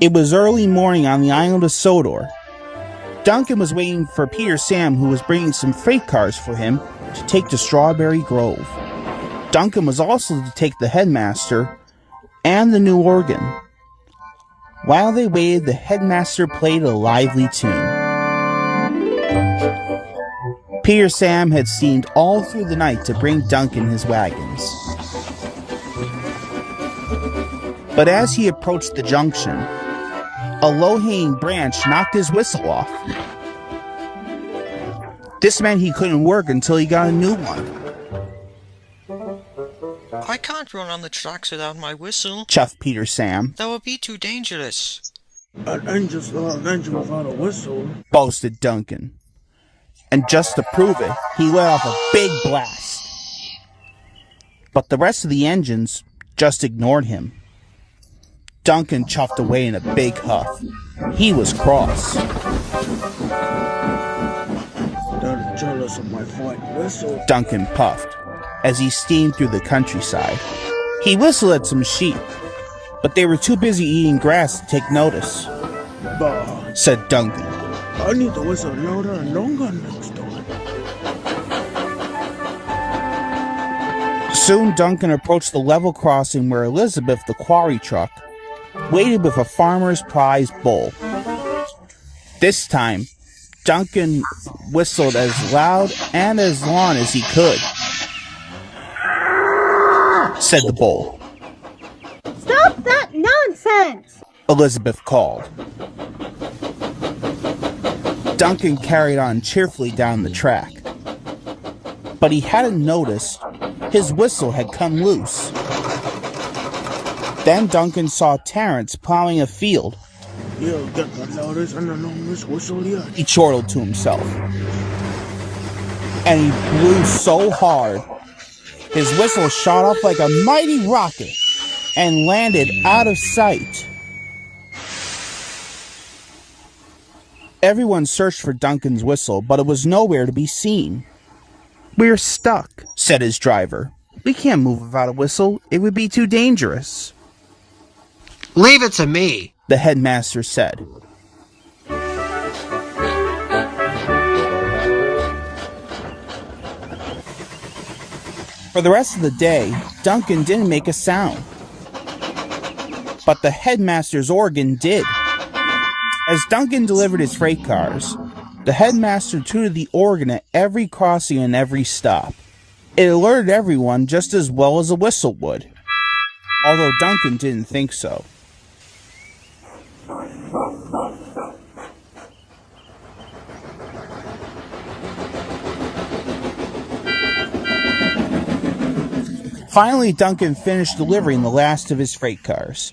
It was early morning on the island of Sodor. Duncan was waiting for Peter Sam, who was bringing some freight cars for him to take to Strawberry Grove. Duncan was also to take the Headmaster and the new organ. While they waited, the Headmaster played a lively tune. Peter Sam had steamed all through the night to bring Duncan his wagons. But as he approached the junction, a low-hanging branch knocked his whistle off. This meant he couldn't work until he got a new one. I can't run on the tracks without my whistle, chuffed Peter Sam. That would be too dangerous. An engine's not an engine without a whistle, boasted Duncan. And just to prove it, he let off a big blast. But the rest of the engines just ignored him. Duncan chuffed away in a big huff. He was cross. They're jealous of my fine whistle, Duncan puffed as he steamed through the countryside. He whistled at some sheep, but they were too busy eating grass to take notice. Bah, said Duncan. I need to whistle louder and longer next time. Soon Duncan approached the level crossing where Elizabeth, the quarry truck, waited with a farmer's prize bull. This time, Duncan whistled as loud and as long as he could. Said the bull. Stop that nonsense! Elizabeth called. Duncan carried on cheerfully down the track. But he hadn't noticed his whistle had come loose. Then Duncan saw Terrence plowing a field. You'll get the loudest and the longest whistle yet, he chortled to himself. And he blew so hard, his whistle shot off like a mighty rocket and landed out of sight. Everyone searched for Duncan's whistle, but it was nowhere to be seen. "We're stuck," said his driver. "We can't move without a whistle. It would be too dangerous." "Leave it to me," the Headmaster said. For the rest of the day, Duncan didn't make a sound. But the Headmaster's organ did. As Duncan delivered his freight cars, the Headmaster tooted the organ at every crossing and every stop. It alerted everyone just as well as a whistle would, although Duncan didn't think so. Finally, Duncan finished delivering the last of his freight cars.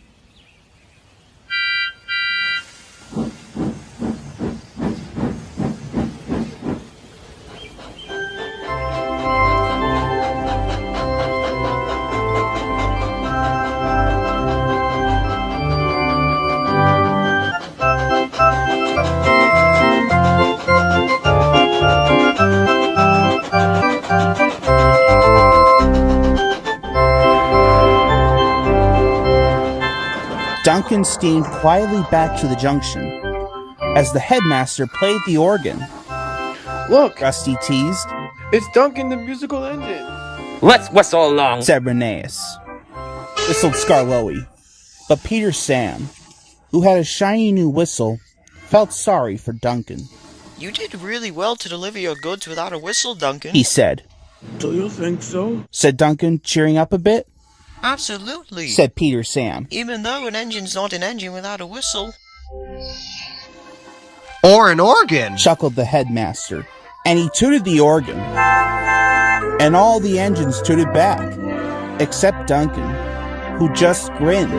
Duncan steamed quietly back to the junction as the Headmaster played the organ. "Look," Rusty teased. "it's Duncan the musical engine." "Let's whistle along," said Rheneas. Whistled Skarloey. But Peter Sam, who had a shiny new whistle, felt sorry for Duncan. "You did really well to deliver your goods without a whistle, Duncan," he said. Do you think so? Said Duncan, cheering up a bit. "Absolutely," said Peter Sam. "Even though an engine's not an engine without a whistle." "Or an organ," chuckled the Headmaster. And he tooted the organ. And all the engines tooted back, except Duncan, who just grinned.